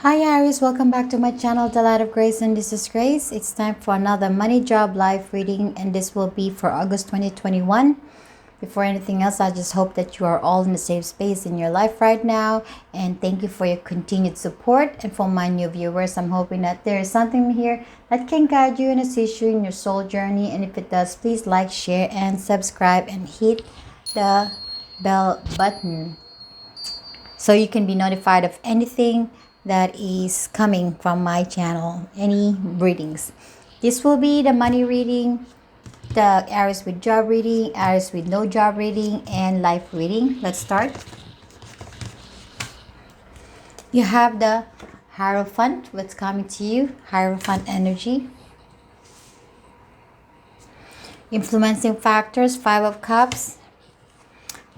Hi Aries, welcome back to my channel, The Light of Grace, and this is Grace. It's time for another money job live reading, and this will be for August 2021. Before anything else, I just hope that you are all in a safe space in your life right now, and thank you for your continued support. And for my new viewers, I'm hoping that there is something here that can guide you and assist you in your soul journey, and if it does, please like, share, and subscribe, and hit the bell button so you can be notified of anything that is coming from my channel, any readings. This will be the money reading, the Aries with job reading, Aries with no job reading, and life reading. Let's start. You have the Hierophant, what's coming to you, Hierophant energy. Influencing factors, Five of Cups,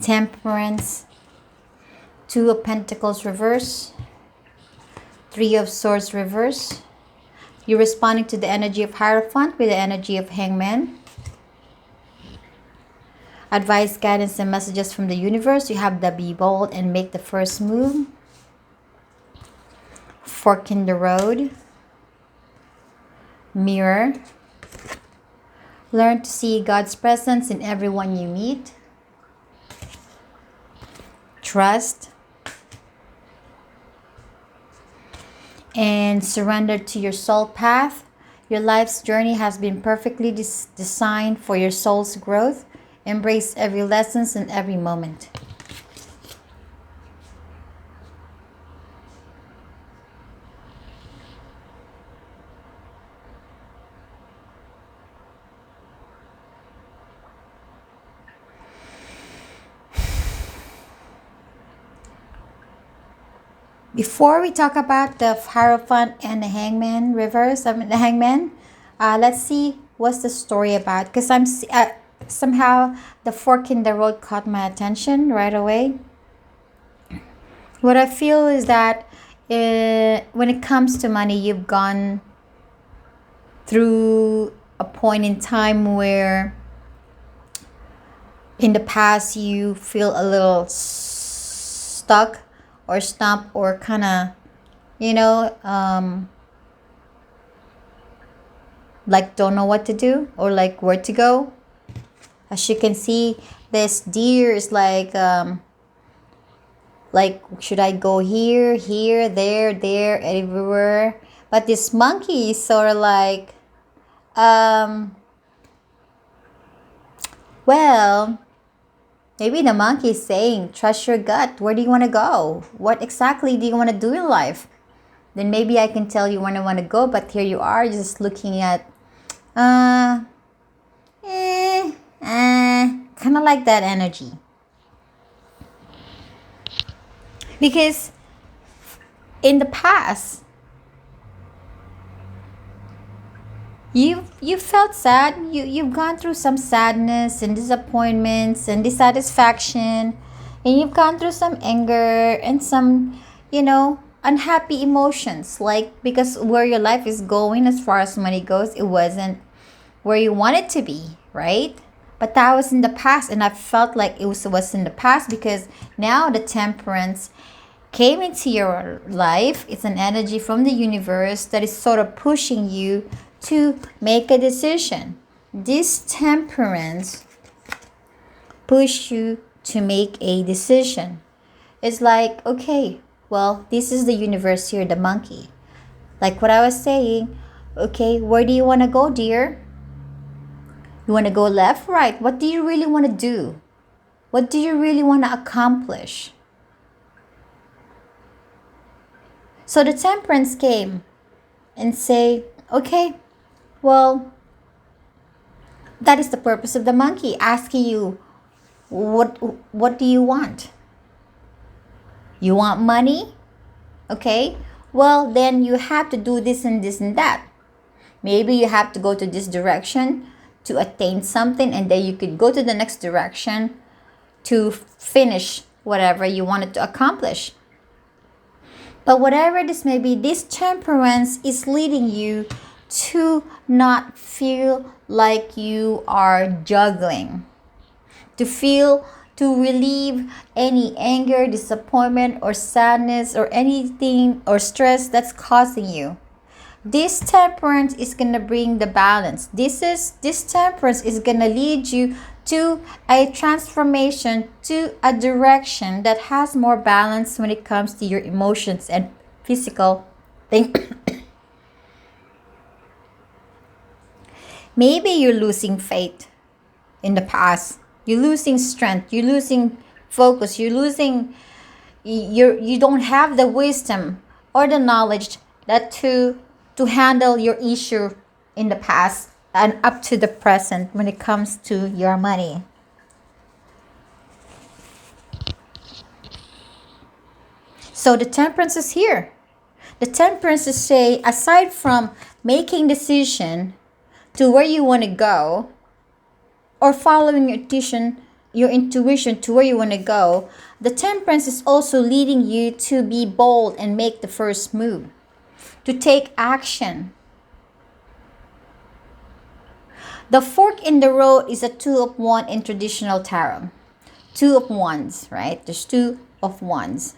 Temperance, Two of Pentacles reverse, Three of Swords reverse. You're responding to the energy of Hierophant with the energy of Hangman. Advice, guidance, and messages from the universe. You have the Be Bold and Make the First Move. Fork in the Road. Mirror. Learn to see God's presence in everyone you meet. Trust. And surrender to your soul path. Your life's journey has been perfectly designed for your soul's growth. Embrace every lesson and every moment. Before we talk about the Hierophant and the Hangman reverse, the Hangman, let's see what's the story about. Because somehow the fork in the road caught my attention right away. What I feel is that when it comes to money, you've gone through a point in time where in the past you feel a little stuck or stumped or kind of, like don't know what to do or like where to go. As you can see, this deer is like should I go here, there, everywhere? But this monkey is sort of like, well, maybe the monkey is saying, trust your gut. Where do you want to go? What exactly do you want to do in life? Then maybe I can tell you when I want to go, but here you are just looking at, kind of like that energy. Because in the past, you felt sad. You've gone through some sadness and disappointments and dissatisfaction, and you've gone through some anger and some, unhappy emotions. Like, because where your life is going as far as money goes, it wasn't where you want it to be, right? But that was in the past, and I felt like it was in the past because now the Temperance came into your life. It's an energy from the universe that is sort of pushing you to make a decision. This Temperance push you to make a decision. It's like, okay, well, this is the universe here, the monkey. Like what I was saying, okay, where do you want to go, dear? You want to go left, right? What do you really want to do? What do you really want to accomplish? So the Temperance came and say, okay, well, that is the purpose of the monkey, asking you, what do you want? You want money? Okay, well, then you have to do this and this and that. Maybe you have to go to this direction to attain something, and then you could go to the next direction to finish whatever you wanted to accomplish. But whatever this may be, this Temperance is leading you to not feel like you are juggling. To to relieve any anger, disappointment, or sadness, or anything or stress that's causing you. This temperance is gonna bring the balance. This temperance is gonna lead you to a transformation, to a direction that has more balance when it comes to your emotions and physical thing. Maybe you're losing faith in the past. You're losing strength. You're losing focus. You don't have the wisdom or the knowledge that to handle your issue in the past and up to the present when it comes to your money. So the temperance is here. The temperance is say, aside from making decision to where you want to go, or following your intuition to where you want to go, the temperance is also leading you to be bold and make the first move, to take action. The fork in the road is a two of one in traditional tarot. Two of wands, right? There's two of wands.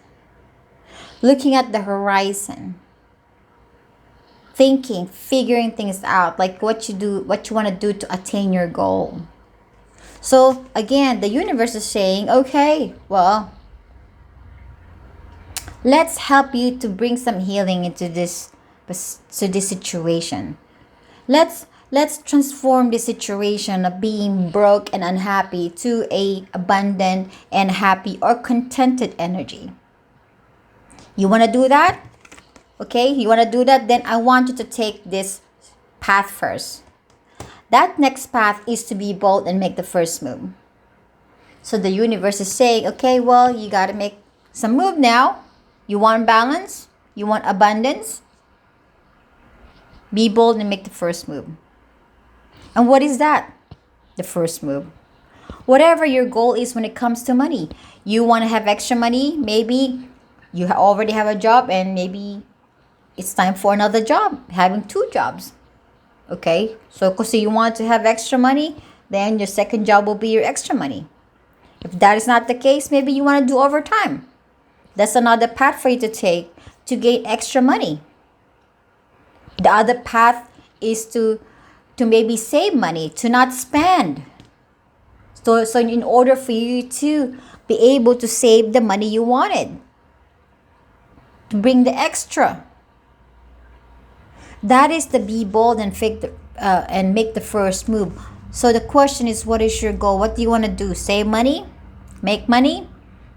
Looking at the horizon, thinking, figuring things out, like what you want to do to attain your goal. So again, the universe is saying, okay, well, let's help you to bring some healing into this situation. Let's transform the situation of being broke and unhappy to a abundant and happy or contented energy. You want to do that? Okay, you want to do that? Then I want you to take this path first. That next path is to be bold and make the first move. So the universe is saying, okay, well, you got to make some move now. You want balance? You want abundance? Be bold and make the first move. And what is that? The first move. Whatever your goal is when it comes to money. You want to have extra money? Maybe you already have a job and maybe it's time for another job, having two jobs. Okay, so because you want to have extra money, then your second job will be your extra money. If that is not the case, maybe you want to do overtime. That's another path for you to take to gain extra money. The other path is to maybe save money, to not spend. So in order for you to be able to save the money you wanted, to bring the extra. That is to be bold and make the first move. So the question is, what is your goal? What do you want to do? Save money? Make money?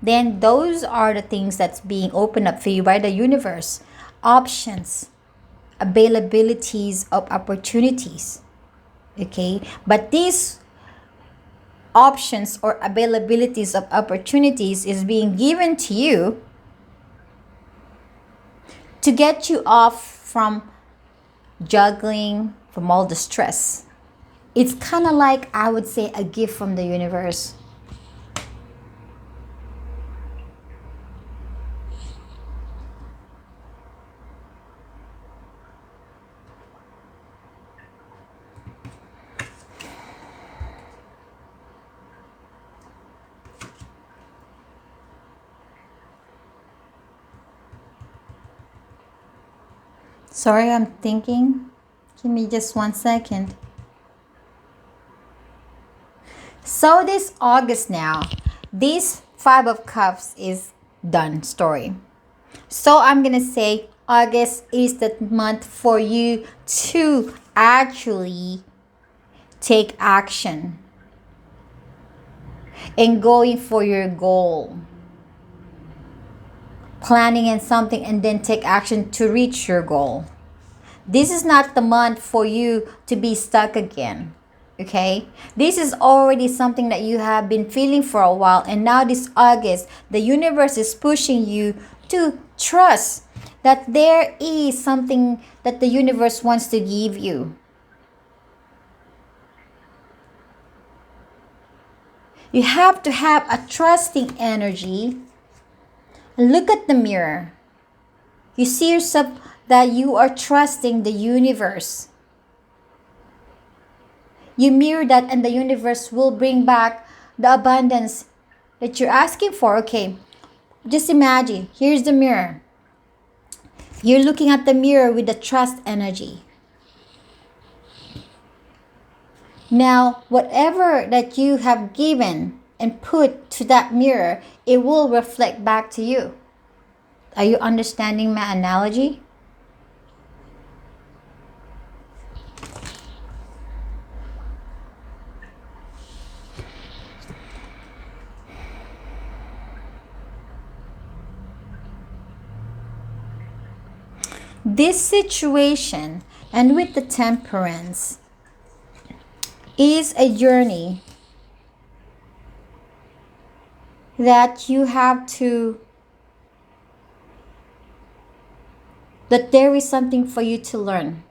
Then those are the things that's being opened up for you by the universe. Options, availabilities of opportunities. Okay? But these options or availabilities of opportunities is being given to you to get you off from juggling, from all the stress. It's kind of like, I would say, a gift from the universe. Sorry, I'm thinking. Give me just 1 second. So this August now, this Five of Cups is done story. So I'm going to say August is the month for you to actually take action and going for your goal. Planning in something and then take action to reach your goal. This is not the month for you to be stuck again. Okay? This is already something that you have been feeling for a while, and now this August, the universe is pushing you to trust that there is something that the universe wants to give you. You have to have a trusting energy. Look at the mirror. You see yourself that you are trusting the universe. You mirror that and the universe will bring back the abundance that you're asking for, okay, just imagine, here's the mirror. You're looking at the mirror with the trust energy. Now, whatever that you have given and put to that mirror, it will reflect back to you. Are you understanding my analogy? This situation, and with the temperance, is a journey that you have to, that there is something for you to learn.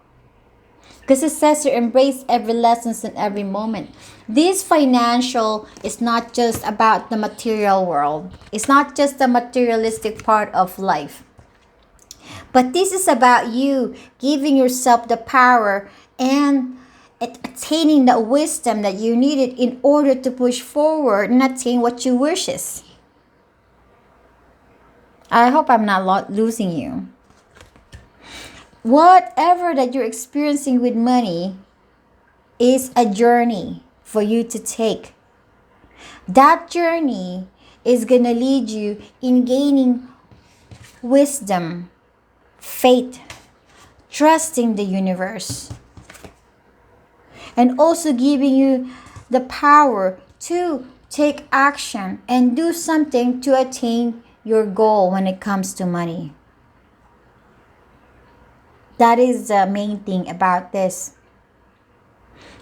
Because it says to embrace every lesson in every moment. This financial is not just about the material world. It's not just the materialistic part of life. But this is about you giving yourself the power and attaining the wisdom that you needed in order to push forward and attain what you wishes. I hope I'm not losing you. Whatever that you're experiencing with money is a journey for you to take. That journey is going to lead you in gaining wisdom, faith, trusting the universe, and also giving you the power to take action and do something to attain your goal when it comes to money. That is the main thing about this.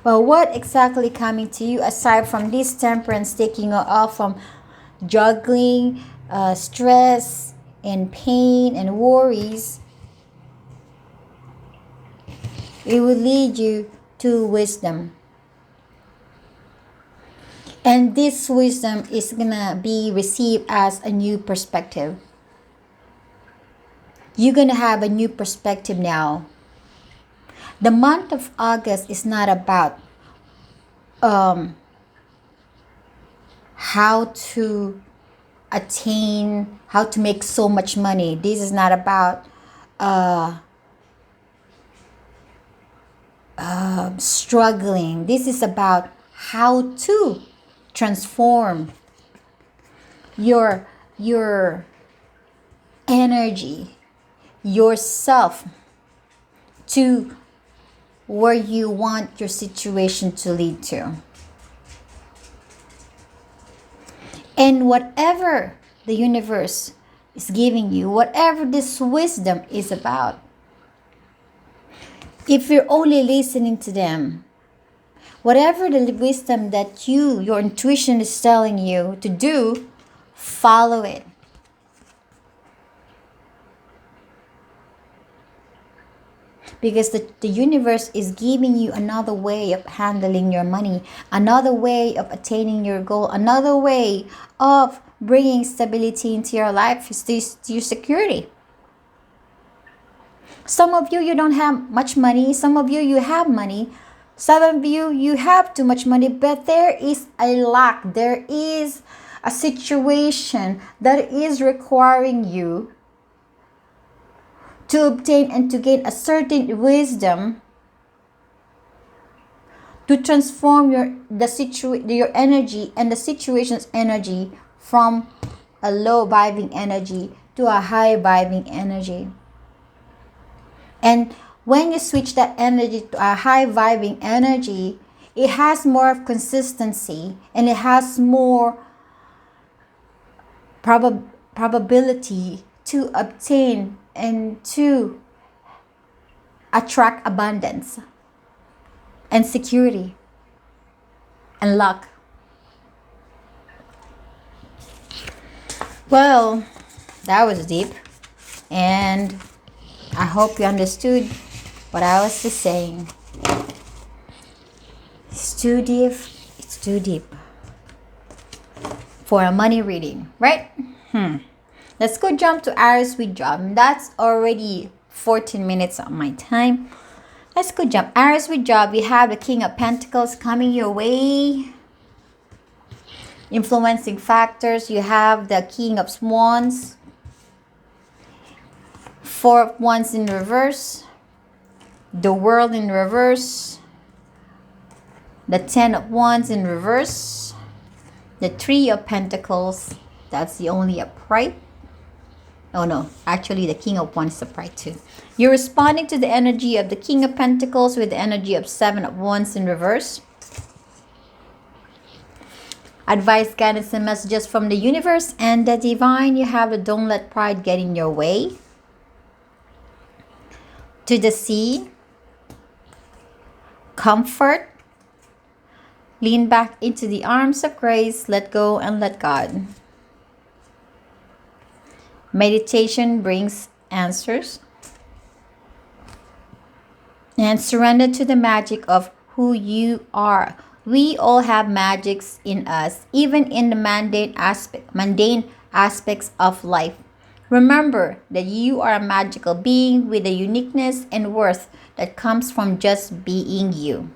Well, what exactly coming to you aside from this temperance taking off from juggling, stress, and pain and worries? It will lead you to wisdom. And this wisdom is gonna be received as a new perspective. You're gonna have a new perspective now. The month of August is not about how to attain, how to make so much money. This is not about struggling. This is about how to transform your energy, yourself, to where you want your situation to lead to. And whatever the universe is giving you, whatever this wisdom is about, if you're only listening to them, whatever the wisdom that your intuition is telling you to do, follow it. Because the universe is giving you another way of handling your money, another way of attaining your goal, another way of bringing stability into your life, to your security. Some of you, you don't have much money. Some of you, you have money. Some of you, you have too much money, but there is a lack. There is a situation that is requiring you to obtain and to gain a certain wisdom to transform your energy and the situation's energy from a low vibing energy to a high vibing energy. And when you switch that energy to a high vibing energy, it has more of consistency and it has more probability to obtain and to attract abundance and security and luck. Well, that was deep, and I hope you understood what I was just saying. It's too deep. It's too deep for a money reading, right? Let's go jump to Aries with job. That's already 14 minutes of my time. Let's go jump. Aries with job, we have the King of Pentacles coming your way. Influencing factors, you have the King of Wands, Four of Wands in reverse, the World in reverse, the Ten of Wands in reverse, the Three of Pentacles, that's the only upright. Oh no, actually the King of Wands is upright too. You're responding to the energy of the King of Pentacles with the energy of Seven of Wands in reverse. Advice, guidance, and messages from the universe and the divine. You have a don't let pride get in your way. To the sea. Comfort. Lean back into the arms of grace. Let go and let God. Meditation brings answers. And surrender to the magic of who you are. We all have magics in us, even in the mundane aspects of life. Remember that you are a magical being with a uniqueness and worth that comes from just being you.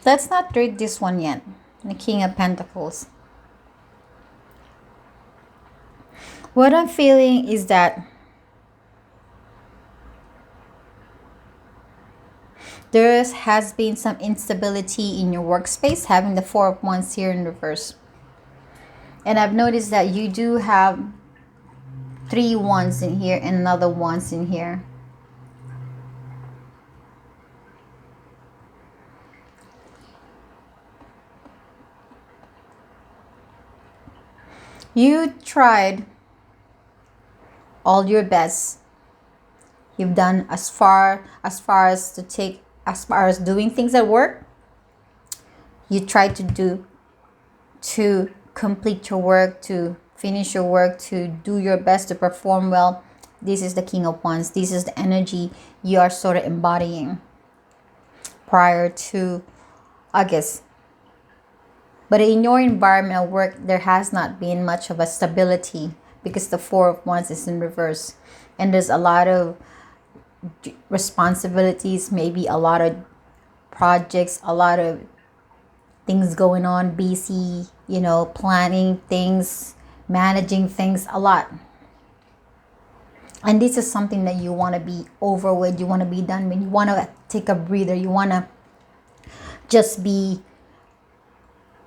Let's not read this one yet. The King of Pentacles. What I'm feeling is that there has been some instability in your workspace, having the Four of Wands here in reverse. And I've noticed that you do have 3 wands in here and another wands in here. You tried all your best. You've done as far as doing things at work. You tried to complete your work, to finish your work, to do your best to perform well. This is the King of Wands. This is the energy you are sort of embodying prior to August. But in your environment at work, there has not been much of a stability because the Four of Wands is in reverse. And there's a lot of responsibilities, maybe a lot of projects, a lot of things going on, busy, planning things, managing things, a lot. And this is something that you want to be over with, you want to be done with, you want to take a breather, you want to just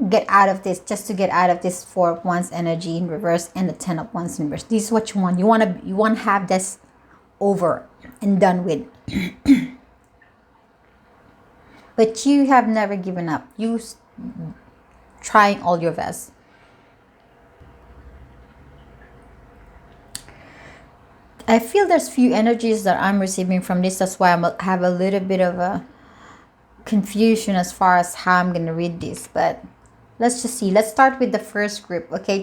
get out of this Four of Wands energy in reverse and the Ten of Wands in reverse. This is what you want. You want to have this over and done with. But you have never given up. You trying all your best. I feel there's few energies that I'm receiving from this. That's why I have a little bit of a confusion as far as how I'm going to read this. But let's just see. Let's start with the first group. Okay,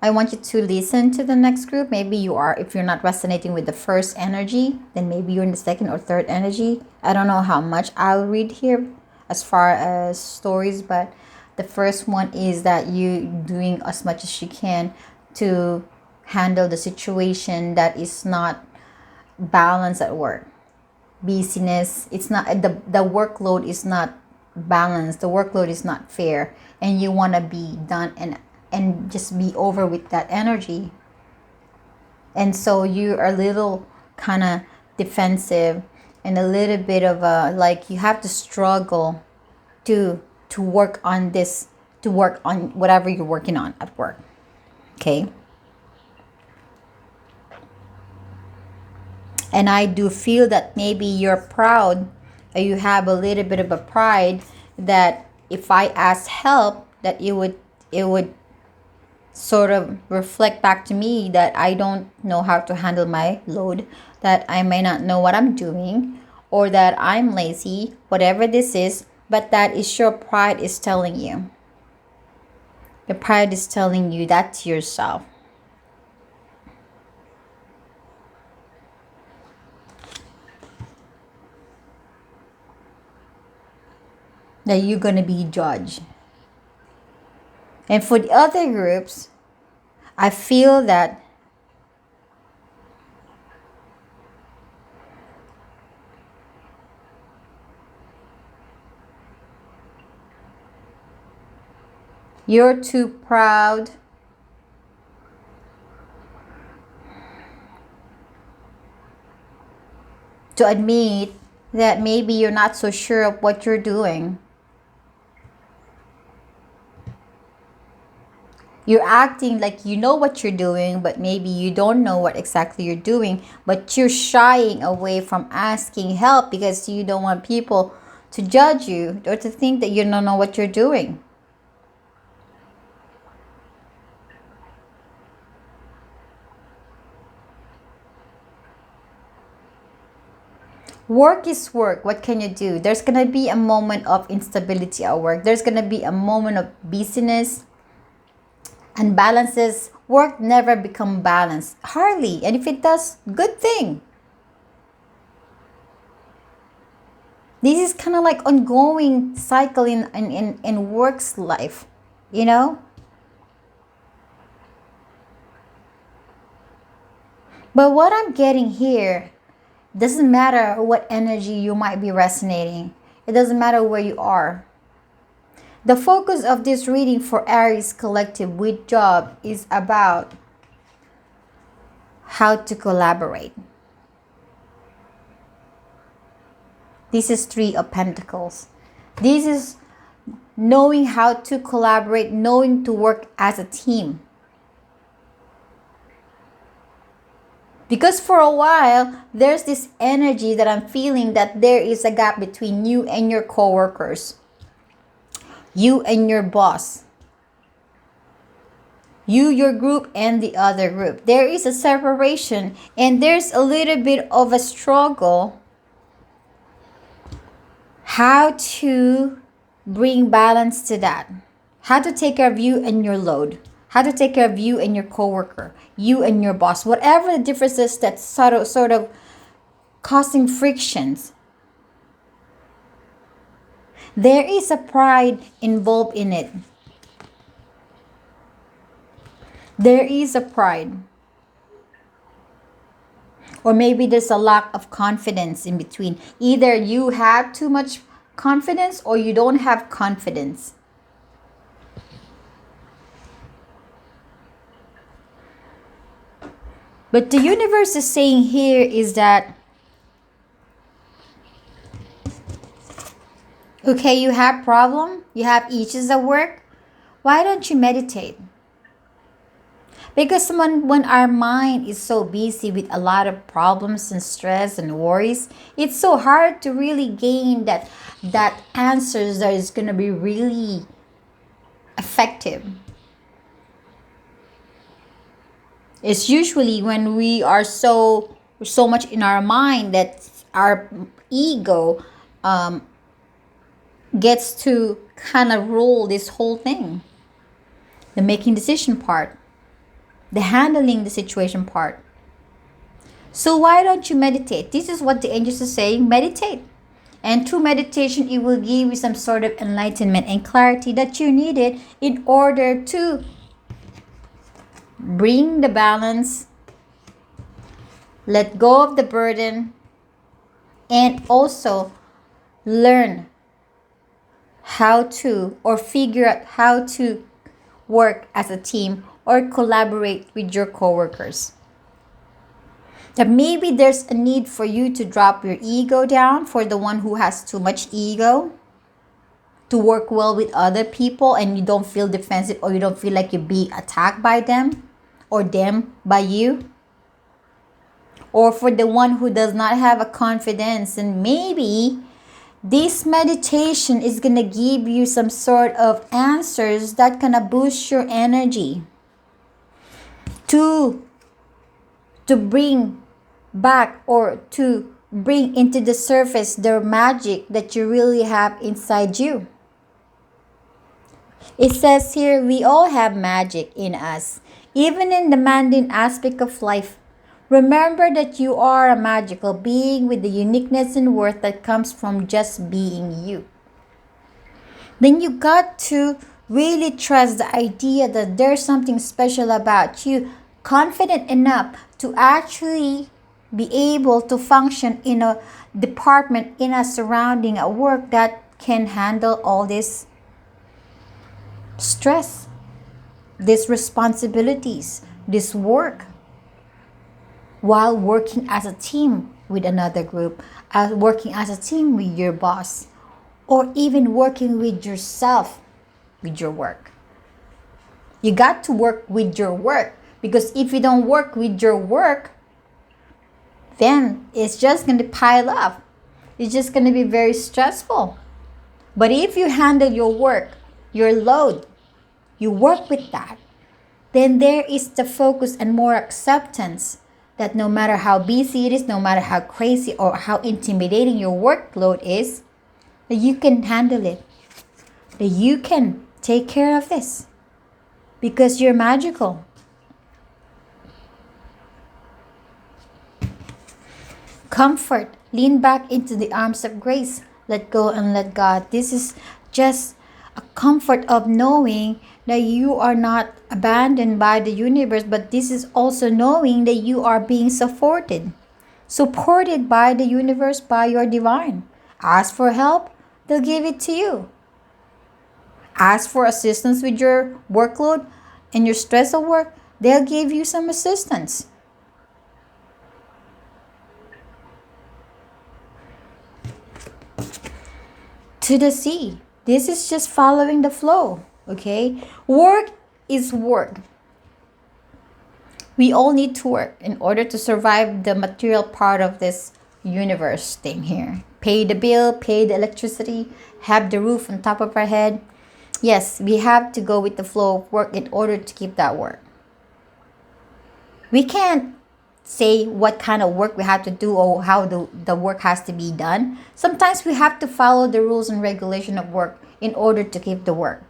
I want you to listen to the next group. Maybe you are, if you're not resonating with the first energy, then maybe you're in the second or third energy. I don't know how much I'll read here as far as stories, but the first one is that you doing as much as you can to handle the situation that is not balanced at work. Busyness, it's not, the workload is not balanced, the workload is not fair, and you want to be done and just be over with that energy. And so you are a little kind of defensive and a little bit of a, like, you have to struggle to work on this, to work on whatever you're working on at work. Okay. And I do feel that maybe you're proud, or you have a little bit of a pride that if I ask help, that it would sort of reflect back to me that I don't know how to handle my load, that I may not know what I'm doing, or that I'm lazy, whatever this is, but that is your pride is telling you. The pride is telling you that to yourself. That you're going to be judged. And for the other groups, I feel that you're too proud to admit that maybe you're not so sure of what you're doing. You're acting like you know what you're doing, but maybe you don't know what exactly you're doing, but you're shying away from asking help because you don't want people to judge you or to think that you don't know what you're doing. Work is work. What can you do? There's going to be a moment of instability at work. There's going to be a moment of busyness and balances. Work never become balanced. Hardly. And if it does, good thing. This is kind of like ongoing cycle in work's life, you know? But what I'm getting here, doesn't matter what energy you might be resonating. It doesn't matter where you are. The focus of this reading for Aries collective with job is about how to collaborate. This is Three of Pentacles. This is knowing how to collaborate, knowing to work as a team. Because for a while, there's this energy that I'm feeling that there is a gap between you and your coworkers, you and your boss, you, your group, and the other group. There is a separation and there's a little bit of a struggle how to bring balance to that, how to take care of you and your load, how to take care of you and your coworker, you and your boss, whatever the differences that's sort of causing frictions. There is a pride involved in it. There is a pride. Or maybe there's a lack of confidence in between. Either you have too much confidence or you don't have confidence. But the universe is saying here is that, okay, you have problem, you have issues at work, why don't you meditate? Because when our mind is so busy with a lot of problems and stress and worries, it's so hard to really gain that answers that is going to be really effective. It's usually when we are so much in our mind that our ego gets to kind of rule this whole thing. The making decision part, the handling the situation part. So why don't you meditate? This is what the angels are saying. Meditate. And through meditation, it will give you some sort of enlightenment and clarity that you needed in order to bring the balance, let go of the burden, and also learn how to or figure out how to work as a team or collaborate with your coworkers. That maybe there's a need for you to drop your ego down for the one who has too much ego, to work well with other people and you don't feel defensive or you don't feel like you're being attacked by them or them by you. Or for the one who does not have a confidence, and maybe this meditation is going to give you some sort of answers that gonna boost your energy to bring back or to bring into the surface the magic that you really have inside you. It says here, we all have magic in us, even in the mundane aspect of life. Remember that you are a magical being with the uniqueness and worth that comes from just being you. Then you got to Really trust the idea that there's something special about you, confident enough to actually be able to function in a department, in a surrounding at work that can handle all this stress, these responsibilities, this work, while working as a team with another group, working as a team with your boss, or even working with yourself with your work. You got to work with your work, because if you don't work with your work, then it's just going to pile up. It's just going to be very stressful. But if you handle your work, your load, you work with that, then there is the focus and more acceptance that no matter how busy it is, no matter how crazy or how intimidating your workload is, that you can handle it, that you can take care of this because you're magical. Comfort, lean back into the arms of grace, let go and let God. This is just a comfort of knowing that you are not abandoned by the universe, but this is also knowing that you are being supported by the universe, by your divine. Ask for help, they'll give it to you. Ask for assistance with your workload and your stress of work, they'll give you some assistance. To the sea. This is just following the flow, okay? Work is work. We all need to work in order to survive the material part of this universe thing here. Pay the bill, pay the electricity, have the roof on top of our head. Yes, we have to go with the flow of work in order to keep that work. We can't say what kind of work we have to do or how the work has to be done. Sometimes we have to follow the rules and regulation of work in order to keep the work.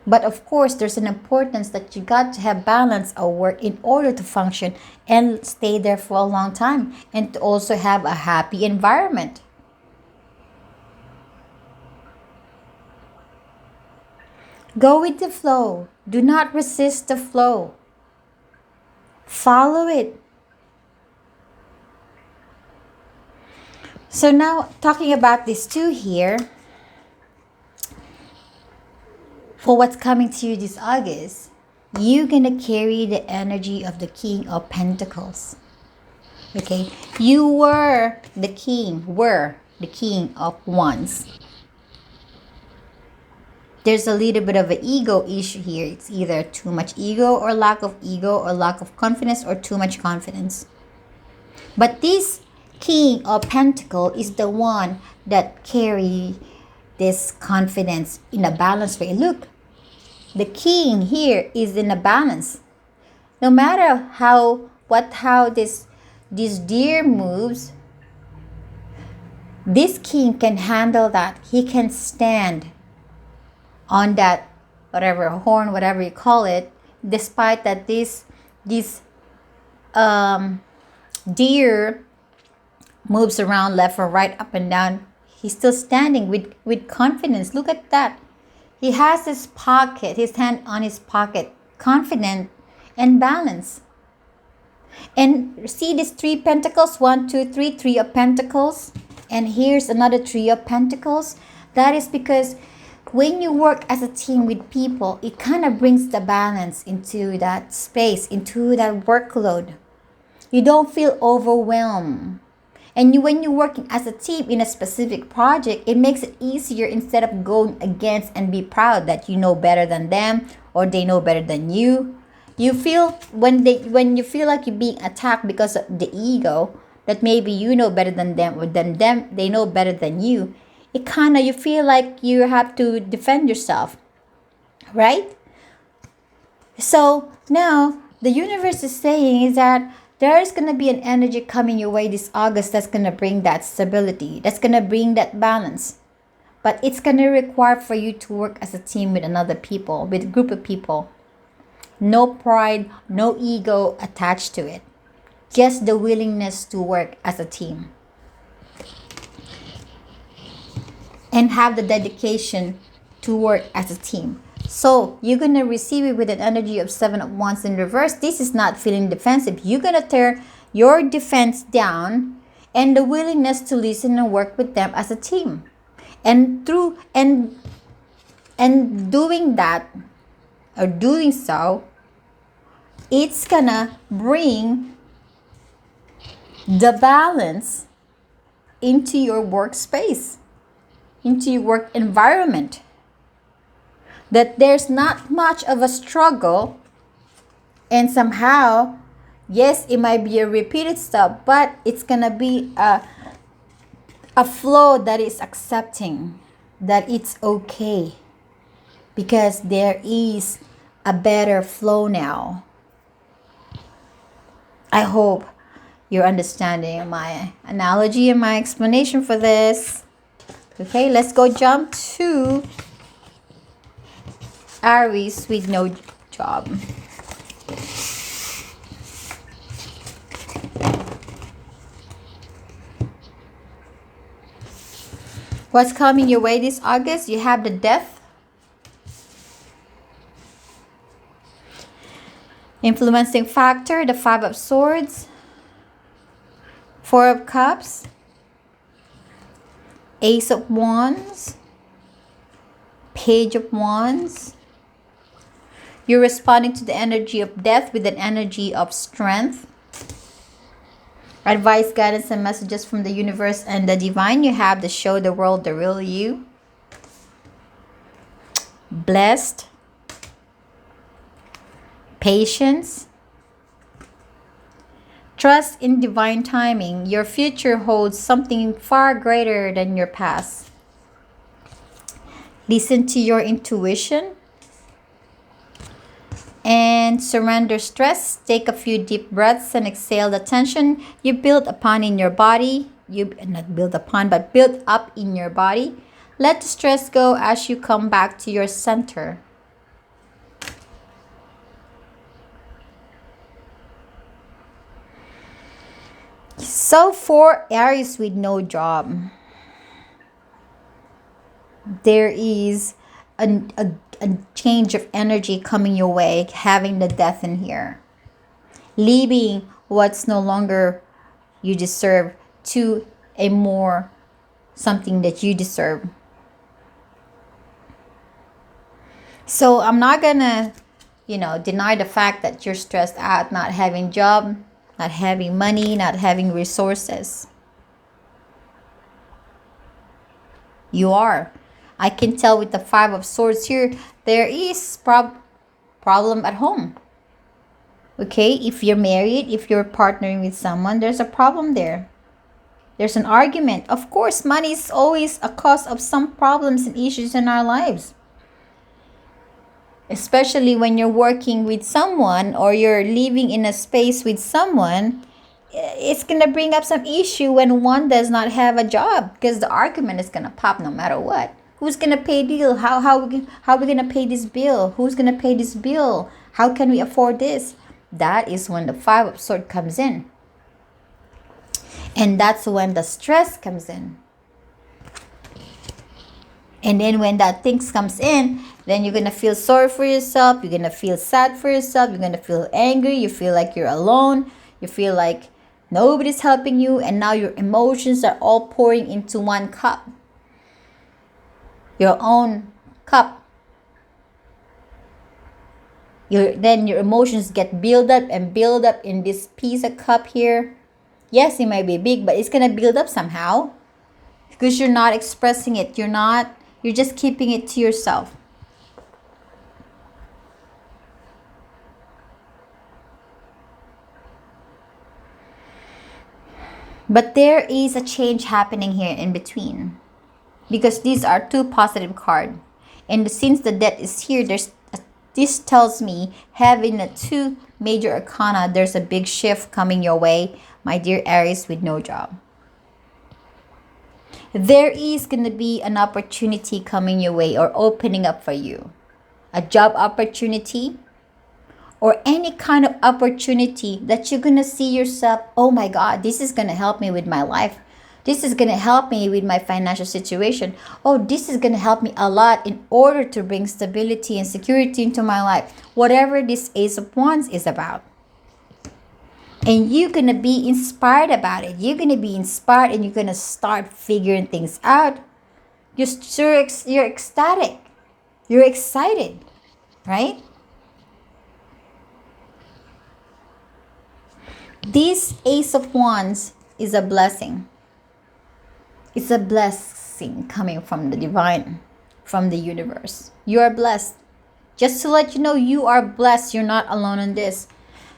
But of course, there's an importance that you got to have balance of work in order to function and stay there for a long time and to also have a happy environment. Go with the flow. Do not resist the flow. Follow it. So now, talking about these two here, for what's coming to you this August, you're gonna carry the energy of the King of Pentacles. Okay? You were the king of Wands. There's a little bit of an ego issue here. It's either too much ego or lack of confidence or too much confidence. But this King of Pentacles is the one that carry this confidence in a balanced way. Look, the king here is in a balance. No matter how this deer moves, this king can handle that. He can stand on that whatever horn, whatever you call it, despite that this deer moves around left or right, up and down, he's still standing with confidence. Look at that. He has his hand on his pocket, confident and balanced. And see these 3 pentacles, 1, 2, 3, 3 of pentacles. And here's another 3 of pentacles. That is because when you work as a team with people, it kind of brings the balance into that space, into that workload. You don't feel overwhelmed. And when you're working as a team in a specific project, it makes it easier instead of going against and be proud that you know better than them or they know better than you. You feel when you feel like you're being attacked because of the ego, that maybe you know better than them or than them they know better than you. It kind of, you feel like you have to defend yourself, right? So now the universe is saying is that there is going to be an energy coming your way this August that's going to bring that stability, that's going to bring that balance. But it's going to require for you to work as a team with another people, with a group of people. No pride, no ego attached to it. Just the willingness to work as a team. and have the dedication to work as a team. So you're going to receive it with an energy of Seven of Wands in reverse. This is not feeling defensive. You're going to tear your defense down and the willingness to listen and work with them as a team. And through and doing that or doing so, it's gonna bring the balance into your workspace, into your work environment. That there's not much of a struggle, and somehow, yes, it might be a repeated stuff, but it's gonna be a flow that is accepting that it's okay because there is a better flow now. I hope you're understanding my analogy and my explanation for this. Okay, let's go jump to Aries with no job. What's coming your way this August? You have the Death. Influencing factor, the Five of Swords. Four of Cups. Ace of Wands. Page of Wands. You're responding to the energy of death with an energy of strength. Advice, guidance, and messages from the universe and the divine. You have to show the world the real you. Blessed. Patience. Trust in divine timing. Your future holds something far greater than your past. Listen to your intuition. And surrender stress. Take a few deep breaths and exhale the tension you built upon in your body. Not built upon, but built up in your body. Let the stress go as you come back to your center. So for Aries with no job, there is a change of energy coming your way, having the Death in here. Leaving what's no longer you deserve to a more something that you deserve. So I'm not gonna, deny the fact that you're stressed out, not having job, not having money, not having resources. You are. I can tell with the Five of Swords here, there is problem at home. Okay, if you're married, if you're partnering with someone, there's a problem there. There's an argument. Of course, money is always a cause of some problems and issues in our lives. Especially when you're working with someone or you're living in a space with someone, it's going to bring up some issue when one does not have a job because the argument is going to pop no matter what. Who's going to pay deal? How we going to pay this bill? Who's going to pay this bill? How can we afford this? That is when the Five of Swords comes in. And that's when the stress comes in. And then when that things comes in, then you're going to feel sorry for yourself. You're going to feel sad for yourself. You're going to feel angry. You feel like you're alone. You feel like nobody's helping you. And now your emotions are all pouring into one cup. Your own cup. Then your emotions get build up in this piece of cup here. Yes, it might be big, but it's going to build up somehow. Because you're not expressing it. You're just keeping it to yourself. But there is a change happening here in between. Because these are two positive cards. And since the Death is here, this tells me having the two major arcana, there's a big shift coming your way, my dear Aries with no job. There is going to be an opportunity coming your way or opening up for you. A job opportunity or any kind of opportunity that you're going to see yourself, oh my God, this is going to help me with my life. This is going to help me with my financial situation. Oh, this is going to help me a lot in order to bring stability and security into my life. Whatever this Ace of Wands is about. And you're going to be inspired about it. You're going to be inspired and you're going to start figuring things out. You're ecstatic. You're excited, right? This Ace of Wands is a blessing. It's a blessing coming from the divine, from the universe. You are blessed. Just to let you know, you are blessed. You're not alone in this.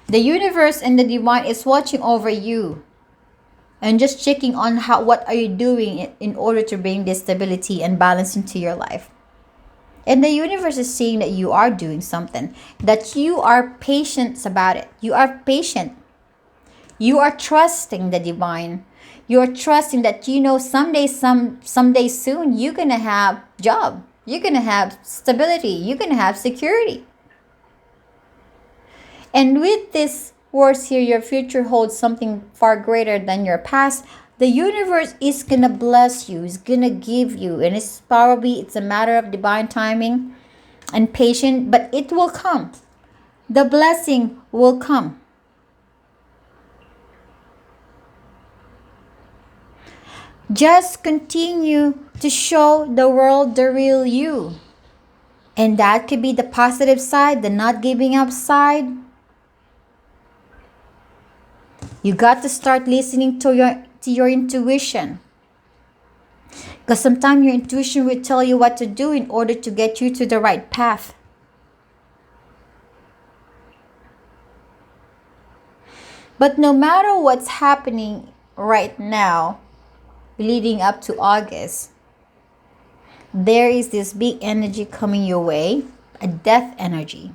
The universe and the divine is watching over you and just checking on what are you doing in order to bring this stability and balance into your life. And the universe is seeing that you are doing something, that you are patient about it. You are patient. You are trusting the divine. You are trusting that someday soon you're gonna have job. You're gonna have stability. You're gonna have security. And with this words here, your future holds something far greater than your past. The universe is gonna bless you. It's gonna give you, and it's a matter of divine timing and patience, but it will come. The blessing will come. Just continue to show the world the real you. And that could be the positive side, the not giving up side. You got to start listening to your intuition. Because sometimes your intuition will tell you what to do in order to get you to the right path. But no matter what's happening right now, leading up to August, there is this big energy coming your way, a death energy.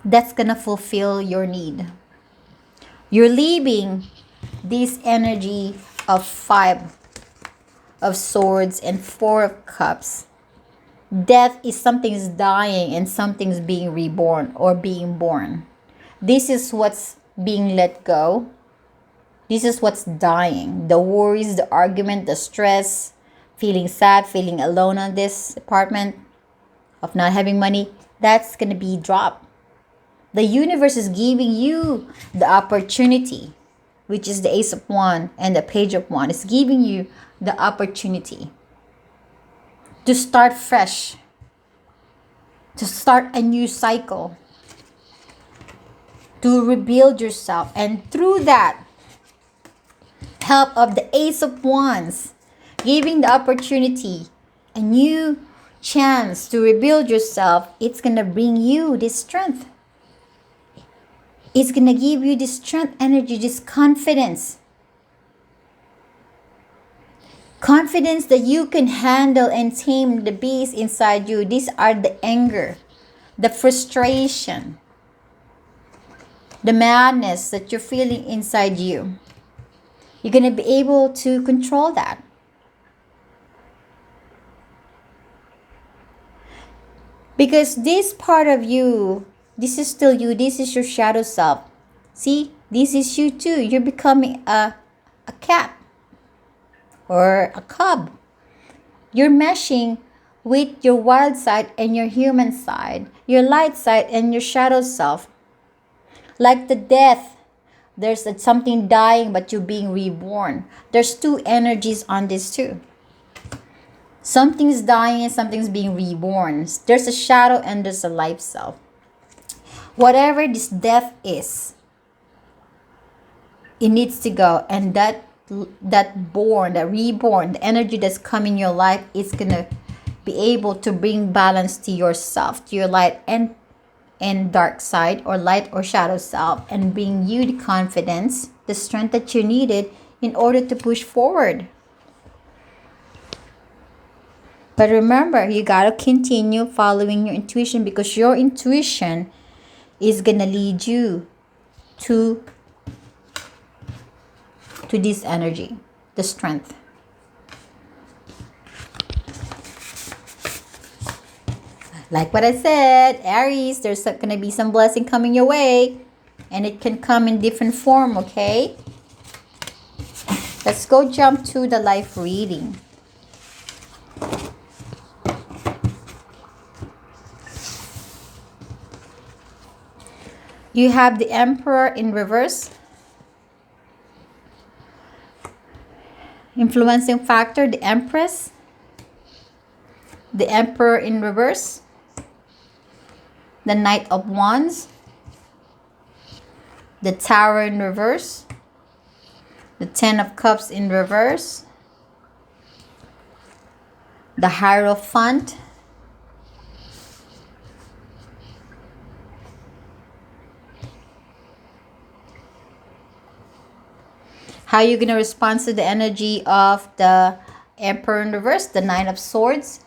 That's gonna fulfill your need. You're leaving this energy of 5 of Swords and 4 of Cups. Death is something's dying and something's being reborn or being born. This is what's being let go. This is what's dying. The worries, the argument, the stress, feeling sad, feeling alone on this apartment, of not having money, that's gonna be dropped. The universe is giving you the opportunity, which is the Ace of Wands and the Page of Wands. It's giving you the opportunity to start fresh, to start a new cycle, to rebuild yourself. And through that help of the Ace of Wands, giving the opportunity, a new chance to rebuild yourself, it's going to bring you this strength. It's going to give you this strength, energy, this confidence. Confidence that you can handle and tame the beast inside you. These are the anger, the frustration, the madness that you're feeling inside you. You're going to be able to control that. Because this part of you, this is still you. This is your shadow self. See, this is you too. You're becoming a cat or a cub. You're meshing with your wild side and your human side, your light side and your shadow self. Like the death, there's something dying but you're being reborn. There's 2 energies on this too. Something's dying and something's being reborn. There's a shadow and there's a life self. Whatever this death is, it needs to go. And that reborn, the energy that's coming in your life is going to be able to bring balance to yourself, to your light and dark side, or light or shadow self, and bring you the confidence, the strength that you needed in order to push forward. But remember, you got to continue following your intuition, because your intuition is going to lead you to this energy, the strength. Like what I said, Aries, there's going to be some blessing coming your way. And it can come in different form, okay? Let's go jump to the life reading. You have the Emperor in reverse. Influencing factor, the Empress. The Emperor in reverse. The Knight of Wands. The Tower in reverse. The Ten of Cups in reverse. The Hierophant. How are you going to respond to the energy of the Emperor in reverse, the Nine of Swords?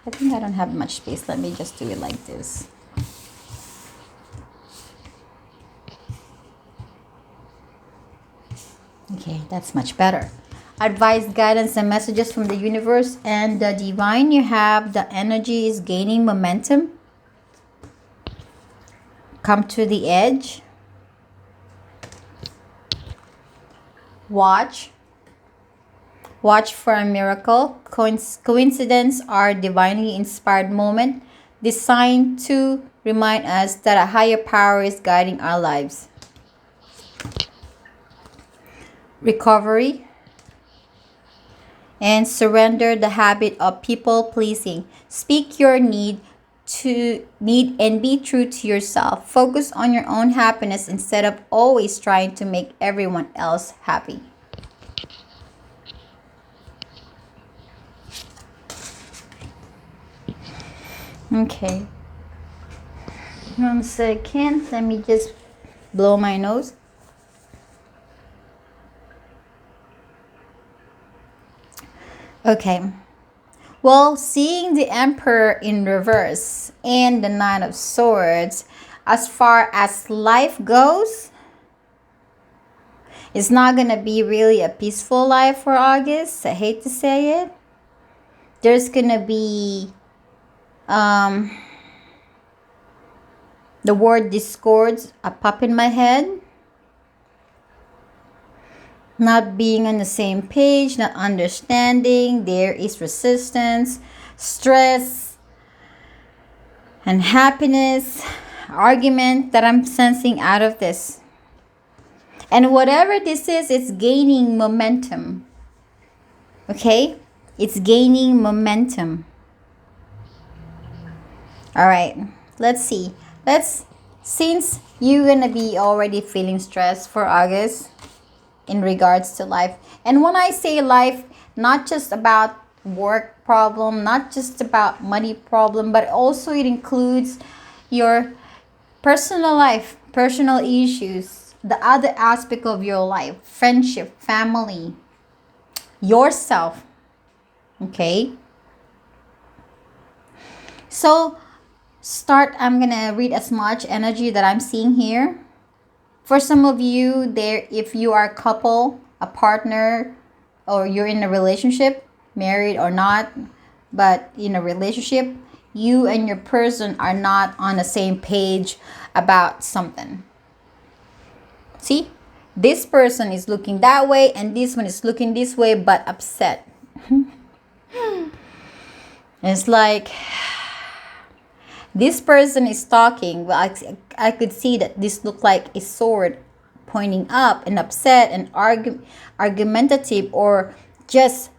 I think I don't have much space. Let me just do it like this. Okay, that's much better. Advice, guidance, and messages from the universe and the divine. You have the energy is gaining momentum. Come to the edge. Watch for a miracle. Coincidence are divinely inspired moment designed to remind us that a higher power is guiding our lives. Recovery and surrender the habit of people pleasing. Speak your need and be true to yourself. Focus on your own happiness instead of always trying to make everyone else happy. Okay. 1 second. Let me just blow my nose. Okay. Well, seeing the Emperor in reverse and the Nine of Swords, as far as life goes, it's not going to be really a peaceful life for August. I hate to say it. There's going to be the word discords pop in my head. Not being on the same page, not understanding. There is resistance, stress, and happiness, argument that I'm sensing out of this. And whatever this is, it's gaining momentum. Okay? It's gaining momentum. All right. Let's see. Since you're going to be already feeling stressed for August, in regards to life. And when I say life, not just about work problem, not just about money problem, but also it includes your personal life, personal issues, the other aspect of your life, friendship, family, yourself. Okay? So, I'm going to read as much energy that I'm seeing here. For some of you, if you are a couple, a partner, or you're in a relationship, married or not, but in a relationship, you and your person are not on the same page about something. See? This person is looking that way and this one is looking this way but upset. It's like this person is talking. Well, I could see that this looked like a sword pointing up and upset and argumentative, or just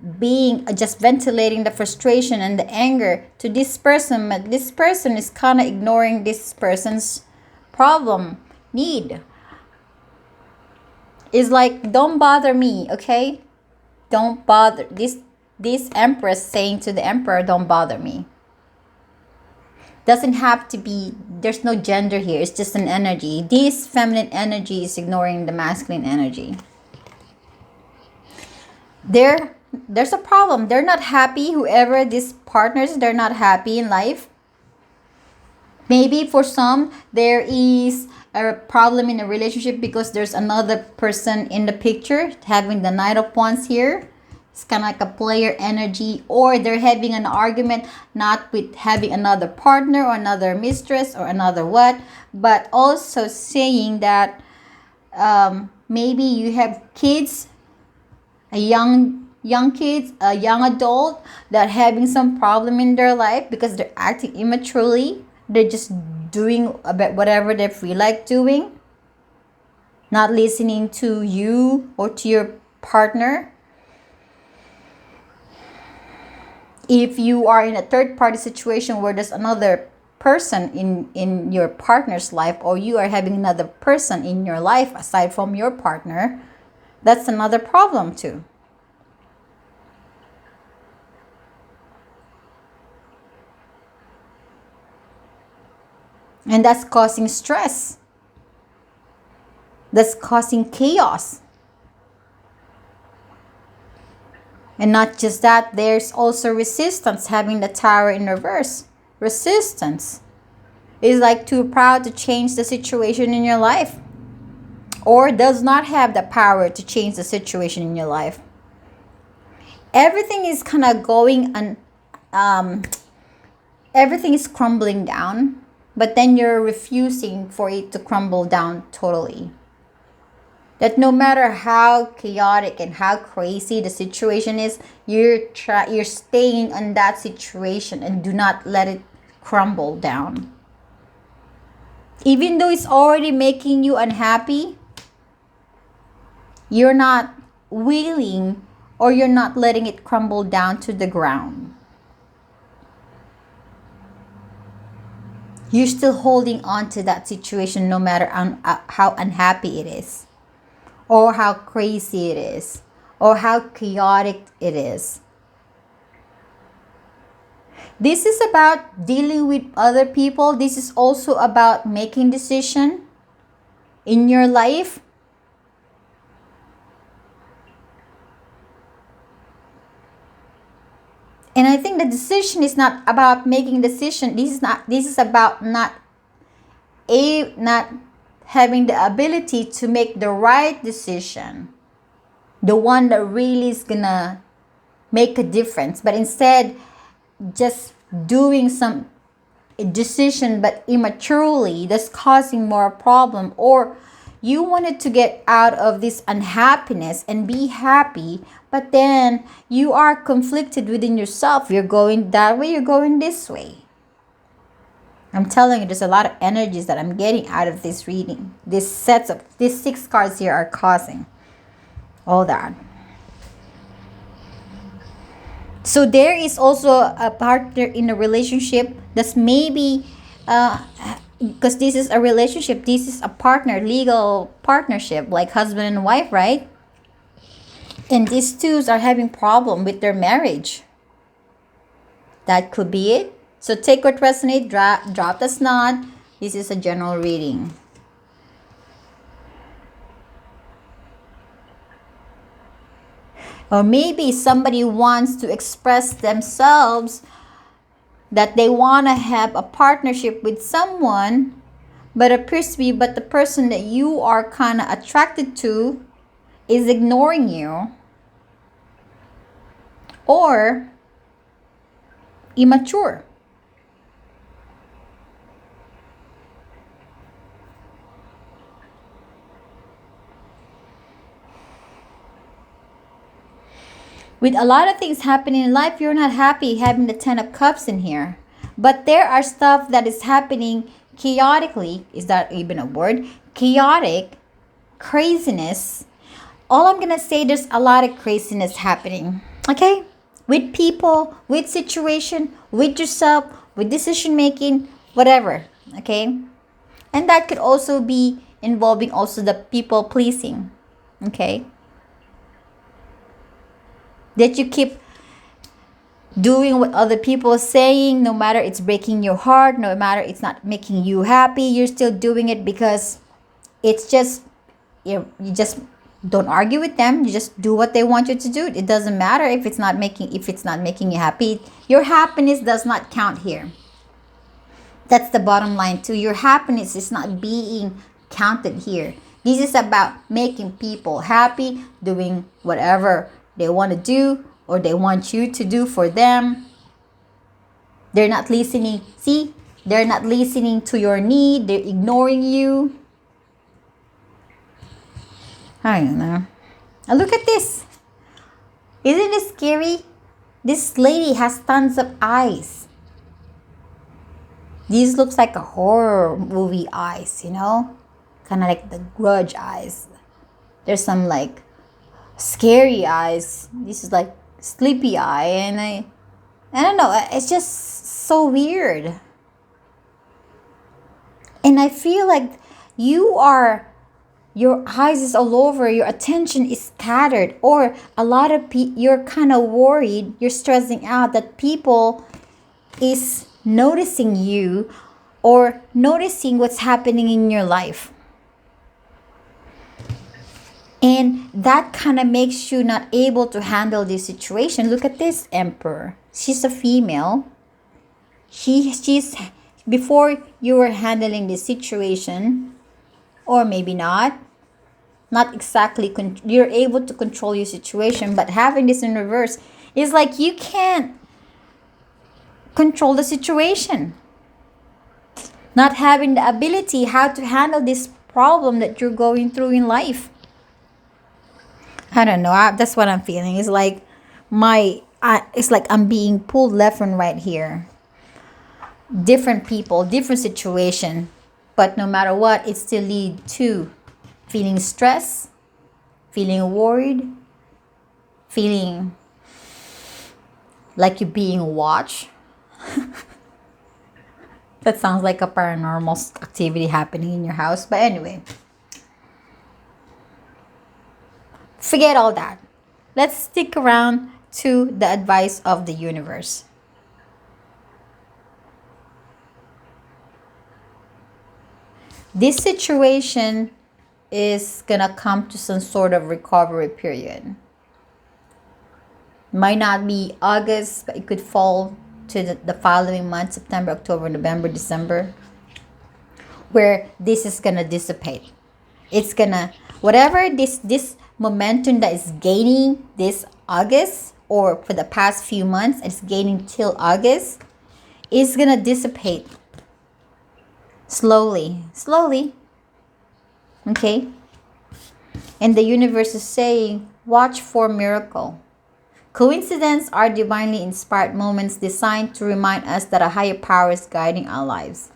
ventilating the frustration and the anger to this person. But this person is kind of ignoring this person's problem, need. It's like, don't bother me, okay? Don't bother. This Empress saying to the Emperor, don't bother me. Doesn't have to be, there's no gender here, it's just an energy. This feminine energy is ignoring the masculine energy. There's a problem. They're not happy. Whoever these partners, they're not happy in life. Maybe for some, there is a problem in a relationship because there's another person in the picture, having the Knight of Wands here. It's kind of like a player energy, or they're having an argument, not with having another partner or another mistress or another what, but also saying that maybe you have kids, a young kids, a young adult that having some problem in their life because they're acting immaturely. They're just doing about whatever they feel like doing, not listening to you or to your partner. If you are in a third party situation where there's another person in your partner's life, or you are having another person in your life aside from your partner, that's another problem too. And that's causing stress. That's causing chaos. And not just that, there's also resistance, having the tower in reverse. Resistance is like too proud to change the situation in your life, or does not have the power to change the situation in your life. Everything is kind of going and everything is crumbling down, but then you're refusing for it to crumble down totally. That no matter how chaotic and how crazy the situation is, you're staying in that situation and do not let it crumble down. Even though it's already making you unhappy, you're not willing, or you're not letting it crumble down to the ground. You're still holding on to that situation no matter how unhappy it is, or how crazy it is, or how chaotic it is. This is about dealing with other people. This is also about making decision in your life. And I think the decision is not about making decision. This is about not having the ability to make the right decision, the one that really is gonna make a difference, but instead just doing some decision but immaturely, that's causing more problem. Or you wanted to get out of this unhappiness and be happy, but then you are conflicted within yourself. You're going that way, you're going this way. I'm telling you, there's a lot of energies that I'm getting out of this reading. These 6 cards here are causing all that. So there is also a partner in a relationship that's maybe, because this is a relationship, this is a partner, legal partnership, like husband and wife, right? And these twos are having problem with their marriage. That could be it. So take what resonates, drop the snot. This is a general reading. Or maybe somebody wants to express themselves that they want to have a partnership with someone, but the person that you are kind of attracted to is ignoring you, or immature. With a lot of things happening in life, you're not happy having the 10 of Cups in here. But there are stuff that is happening chaotically. Is that even a word? Chaotic, craziness. All I'm going to say, there's a lot of craziness happening. Okay? With people, with situation, with yourself, with decision making, whatever. Okay? And that could also be involving also the people pleasing. Okay? That you keep doing what other people are saying, no matter it's breaking your heart, no matter it's not making you happy, you're still doing it because it's just, you just don't argue with them. You just do what they want you to do. It doesn't matter if it's not making you happy. Your happiness does not count here. That's the bottom line too. Your happiness is not being counted here. This is about making people happy, doing whatever they want to do or they want you to do for them. They're not listening. See, they're not listening to your need. They're ignoring you. I don't know. And look at this. Isn't it scary? This lady has tons of eyes. These looks like a horror movie eyes, you know? Kind of like the grudge eyes. There's some like scary eyes. This is like sleepy eye, and I don't know. It's just so weird. And I feel like your eyes is all over, your attention is scattered, or a lot of you're kind of worried, you're stressing out that people is noticing you or noticing what's happening in your life. And that kind of makes you not able to handle this situation. Look at this Emperor. She's a female. She's before you were handling this situation, or maybe not exactly you're able to control your situation, but having this in reverse is like you can't control the situation, not having the ability how to handle this problem that you're going through in life. I don't know. That's what I'm feeling. It's like it's like I'm being pulled left and right here. Different people, different situation, but no matter what, it still lead to feeling stress, feeling worried, feeling like you're being watched. That sounds like a paranormal activity happening in your house. But anyway, forget all that. Let's stick around to the advice of the universe. This situation is gonna come to some sort of recovery period. Might not be August, but it could fall to the following month, September, October, November, December, where this is gonna dissipate. It's gonna, whatever this momentum that is gaining this August, or for the past few months, it's gaining till August, is gonna dissipate slowly. Okay? And the universe is saying, watch for miracle. Coincidences are divinely inspired moments designed to remind us that a higher power is guiding our lives.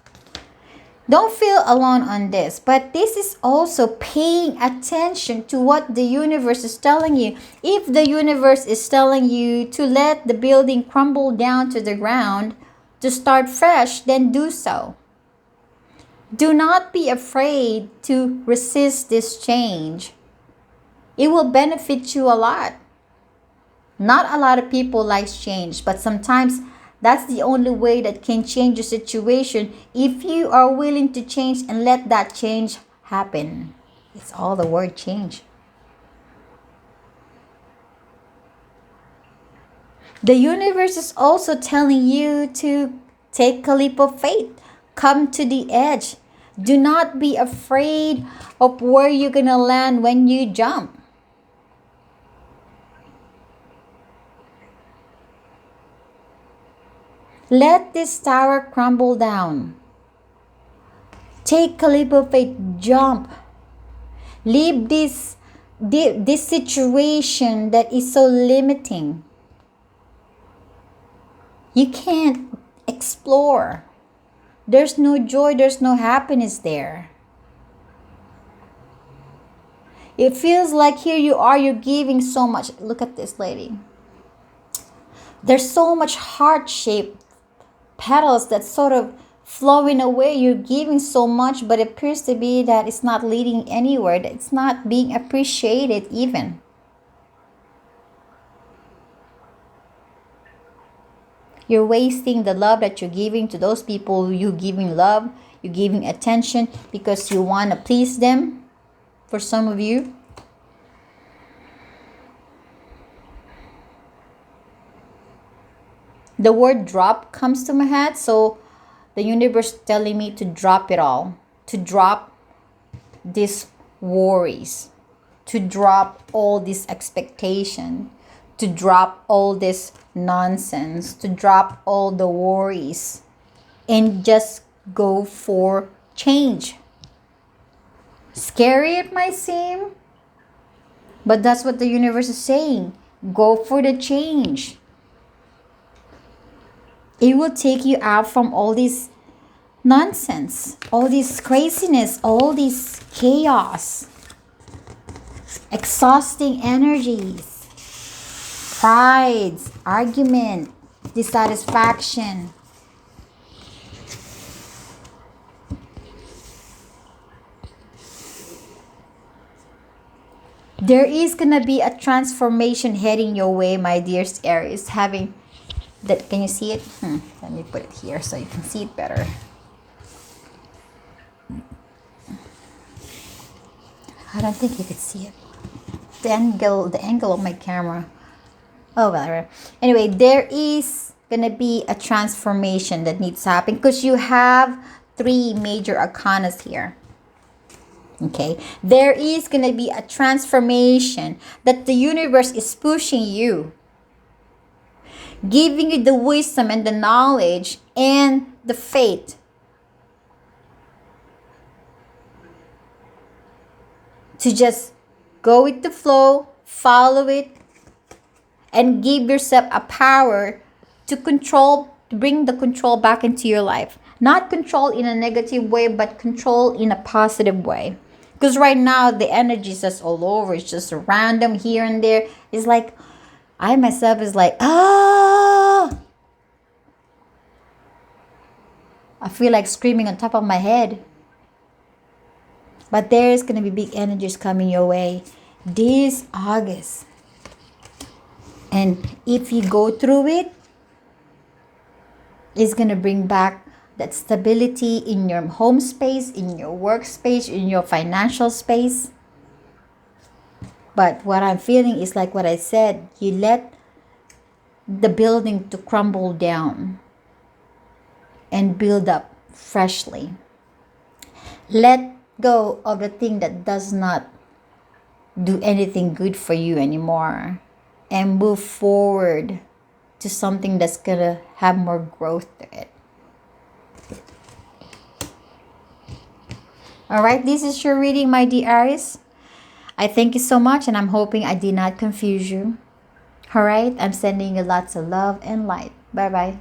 Don't feel alone on this, but this is also paying attention to what the universe is telling you. If the universe is telling you to let the building crumble down to the ground, to start fresh, then do so. Do not be afraid to resist this change. It will benefit you a lot. Not a lot of people like change, but sometimes that's the only way that can change your situation if you are willing to change and let that change happen. It's all the word change. The universe is also telling you to take a leap of faith. Come to the edge. Do not be afraid of where you're going to land when you jump. Let this tower crumble down. Take a leap of faith. Jump. Leave this situation that is so limiting. You can't explore. There's no joy, there's no happiness there. It feels like here you are, you're giving so much. Look at this lady. There's so much heart-shaped petals that's sort of flowing away. You're giving so much, but it appears to be that it's not leading anywhere. That it's not being appreciated even. You're wasting the love that you're giving to those people. You're giving love, you're giving attention because you want to please them. For some of you, the word drop comes to my head, so the universe telling me to drop it all, to drop these worries, to drop all this expectation, to drop all this nonsense, to drop all the worries, and just go for change. Scary it might seem, but that's what the universe is saying. Go for the change. It will take you out from all this nonsense, all this craziness, all this chaos, exhausting energies, prides, argument, dissatisfaction. There is gonna be a transformation heading your way, my dearest Aries. Having that, can you see it? Let me put it here so you can see it better. I don't think you could see it. The angle of my camera. Oh, well. Anyway, there is gonna be a transformation that needs to happen because you have 3 major arcanas here. Okay, there is going to be a transformation that the universe is pushing you, giving you the wisdom and the knowledge and the faith to just go with the flow, follow it, and give yourself a power to control, to bring the control back into your life. Not control in a negative way, but control in a positive way. Because right now, the energy is just all over. It's just random here and there. It's like, I myself is like, I feel like screaming on top of my head. But there is going to be big energies coming your way this August. And if you go through it, it's going to bring back that stability in your home space, in your workspace, in your financial space. But what I'm feeling is like what I said, you let the building to crumble down and build up freshly. Let go of the thing that does not do anything good for you anymore and move forward to something that's gonna have more growth to it. Alright, this is your reading, my dear Aries. I thank you so much, and I'm hoping I did not confuse you. Alright, I'm sending you lots of love and light. Bye-bye.